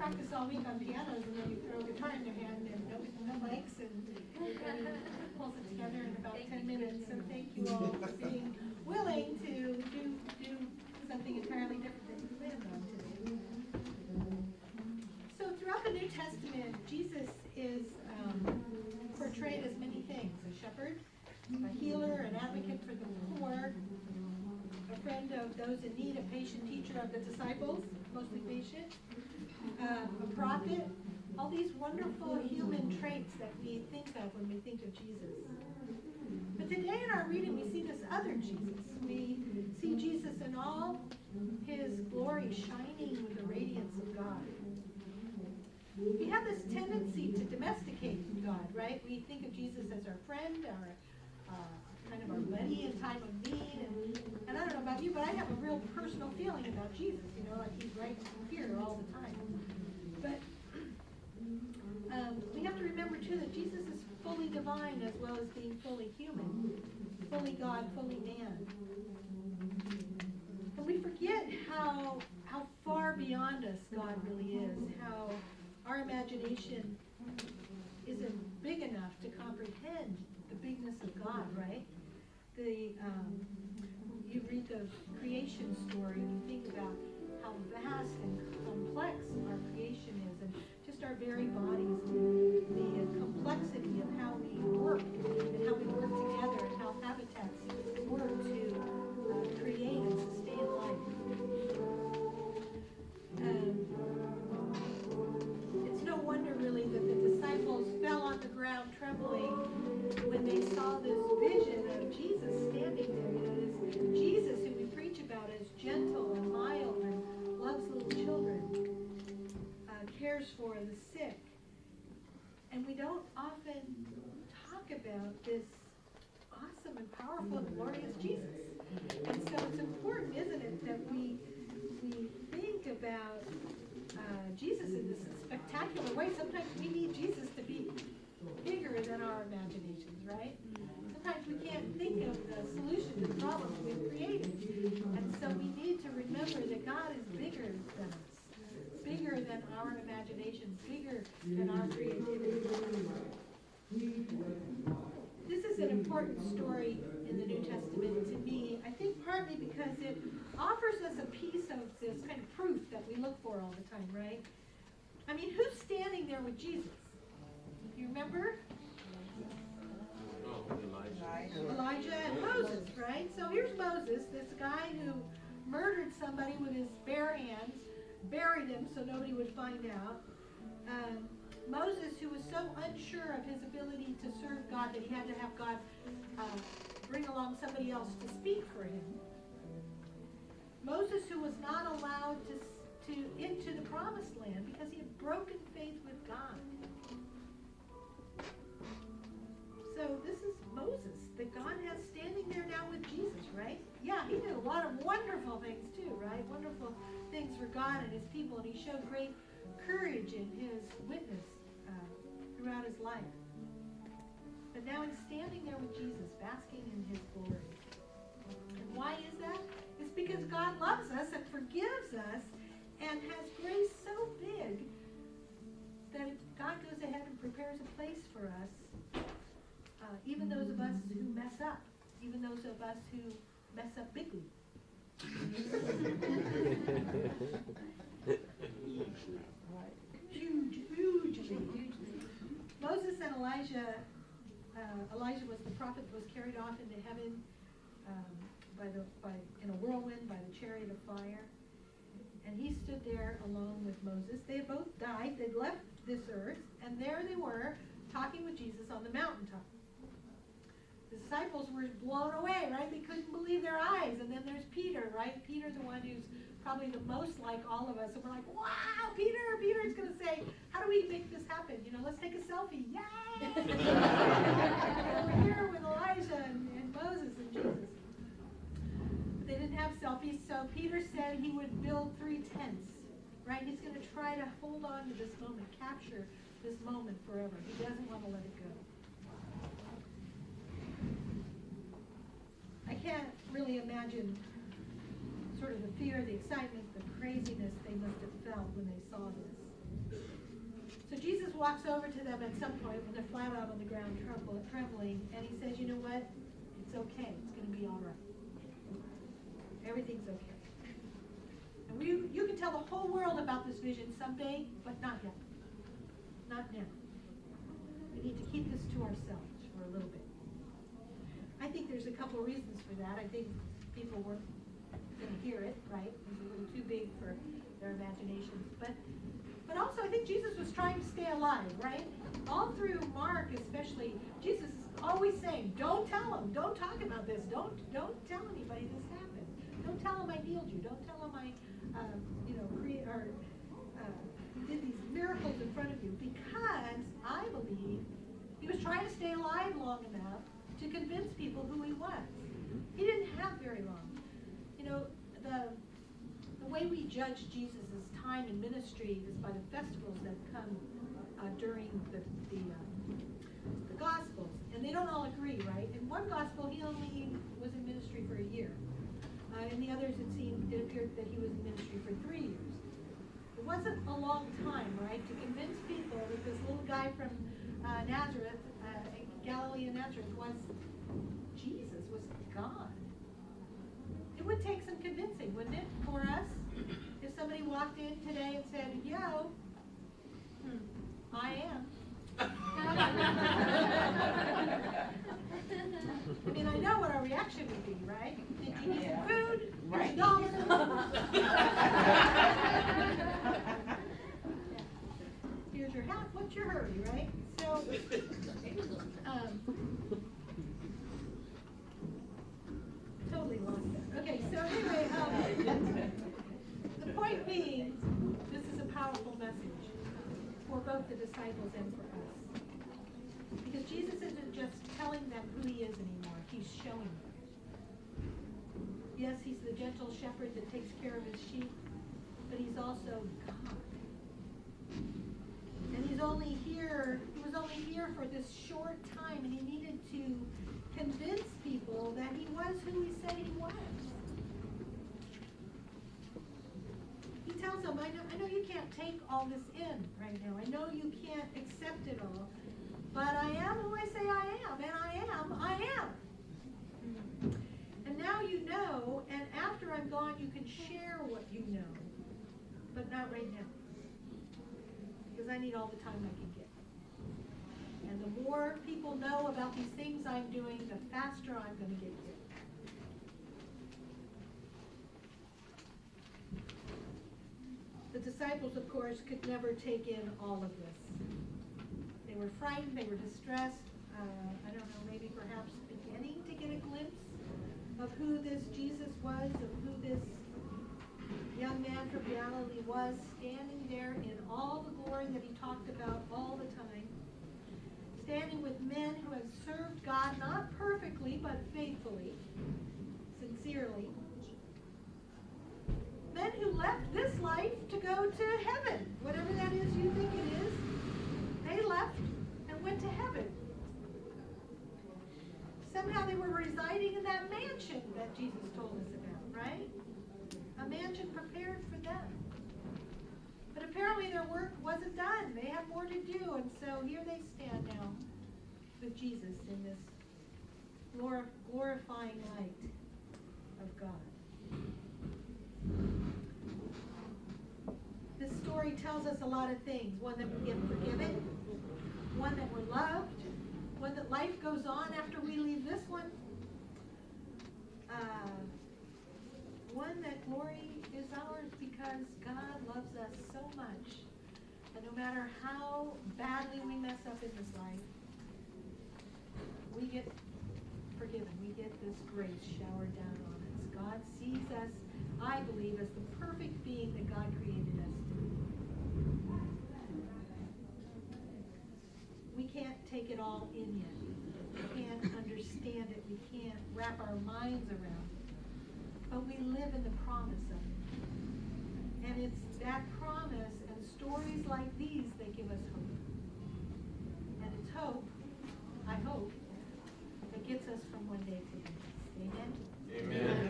practice all week on pianos, and then you throw a guitar in their hand, and no legs, and everybody pulls it together in about 10 minutes. So thank you all for being willing to do something entirely different than you planned on today. So throughout the New Testament, Jesus is portrayed as many things: a shepherd, a healer, an advocate for the poor, a friend of those in need, a patient teacher of the disciples, mostly patient, a prophet, all these wonderful human traits that we think of when we think of Jesus. But today in our reading we see this other Jesus. We see Jesus in all his glory shining with the radiance of God. We have this tendency to domesticate God, right? We think of Jesus as our friend, our kind of our buddy in time of need, and I don't know about you, but I have a real personal feeling about Jesus, like he's right here all the time. But we have to remember too that Jesus is fully divine as well as being fully human, fully God, fully man. And we forget how far beyond us God really is, how our imagination isn't big enough to comprehend the bigness of God, right? You read the creation story and you think about how vast and complex our creation is, and just our very bodies, the complexity of how we work and how we work together, and how habitats work to create and sustain life. It's no wonder really that the disciples fell on the ground trembling when they saw this vision of Jesus standing there. This Jesus who we preach about as gentle and mild and loves little children, cares for the sick. And we don't often talk about this awesome and powerful and glorious Jesus. And so it's important, isn't it, that we think about Jesus in this spectacular way. Sometimes we need Jesus to be bigger than our imaginations, right? Sometimes we can't think of the solution to the problems we've created. And so we need to remember that God is bigger than us, bigger than our imaginations, bigger than our creativity. This is an important story in the New Testament to me, I think partly because it offers us a piece of this kind of proof that we look for all the time, right? I mean, who's standing there with Jesus? You remember? Elijah and Moses, right? So here's Moses, this guy who murdered somebody with his bare hands, buried him so nobody would find out. Moses, who was so unsure of his ability to serve God that he had to have God bring along somebody else to speak for him. Moses, who was not allowed to into the promised land because he had broken faith with God. So this is Moses that God has standing there now with Jesus, right? Yeah, he did a lot of wonderful things too, right? Wonderful things for God and his people, and he showed great courage in his witness throughout his life. But now he's standing there with Jesus, basking in his glory. And why is that? It's because God loves us and forgives us and has grace so big that God goes ahead and prepares a place for us, even those of us who mess up, even those of us who mess up bigly. Hugely. Moses and Elijah was the prophet that was carried off into heaven in a whirlwind by the chariot of fire. And he stood there alone with Moses. They had both died. They'd left this earth, and there they were talking with Jesus on the mountaintop. The disciples were blown away, right? They couldn't believe their eyes. And then there's Peter, right? Peter, the one who's probably the most like all of us. And we're like, wow, Peter's going to say, how do we make this happen? Let's take a selfie. Yay! We're here with Elijah and Moses and Jesus. But they didn't have selfies, so Peter said he would build 3 tents, right? He's going to try to hold on to this moment, capture this moment forever. He doesn't want to let it go. I can't really imagine sort of the fear, the excitement, the craziness they must have felt when they saw this. walks over to them at some point when they're flat out on the ground trembling, and he says, you know what? It's okay. It's going to be all right. Everything's okay. And you can tell the whole world about this vision someday, but not yet. Not now. We need to keep this to ourselves for a little bit. I think there's a couple of reasons for that. I think people weren't going to hear it, right? It was a little too big for their imaginations. But also, I think Jesus was trying to stay alive, right? All through Mark, especially, Jesus is always saying, "Don't tell them. Don't talk about this. Don't tell anybody this happened. Don't tell them I healed you. Don't tell them I, did these miracles in front of you." Because I believe he was trying to stay alive long enough to convince people who he was. He didn't have very long. You know, the way we judge Jesus' time in ministry is by the festivals that come during the Gospels. And they don't all agree, right? In one Gospel, he only was in ministry for a year. In the others, it appeared that he was in ministry for 3 years. It wasn't a long time, right, to convince people that this little guy from Nazareth, Galilee and Nazareth, was Jesus, was God. It would take some convincing, wouldn't it, for us? If somebody walked in today and said, "Yo, I am." I mean, I know what our reaction would be, right? Did you need some food? Right. Here's your hat. What's your hurry, right? So, totally lost that. Okay, so anyway, the point being, this is a powerful message for both the disciples and for us. Because Jesus isn't just telling them who he is anymore, he's showing them. Yes, he's the gentle shepherd that takes care of his sheep, but he's also God. And he was only here for this short time, and he needed to convince people that he was who he said he was. He tells them, I know you can't take all this in right now. I know you can't accept it all, but I am who I say I am, and I am. And now you know, and after I'm gone, you can share what you know, but not right now. Because I need all the time I can get. And the more people know about these things I'm doing, the faster I'm going to get to. The disciples, of course, could never take in all of this. They were frightened, they were distressed, I don't know, maybe perhaps beginning to get a glimpse of who this Jesus was, of who this young man from Galilee was, standing there in all the glory that he talked about all the time, standing with men who have served God not perfectly, but faithfully, sincerely. Men who left this life to go to heaven, whatever that is you think it is. They left and went to heaven. Somehow they were residing in that mansion that Jesus told us about, right? A mansion prepared for them. But apparently their work wasn't done. They had more to do, and so here they stand now with Jesus in this glorifying light of God. This story tells us a lot of things. One, that we get forgiven. One, that we're loved. One, that life goes on after we leave this one. One, that glory is ours because God loves us so much. And no matter how badly we mess up in this life, we get forgiven. We get this grace showered down on us. God sees us, I believe, as the perfect being that God created us to be. We can't take it all in yet. We can't understand it. We can't wrap our minds around it. But we live in the promise of it. And it's that promise and stories like these that give us hope. And it's hope, I hope, that gets us from one day to the next. Amen? Amen.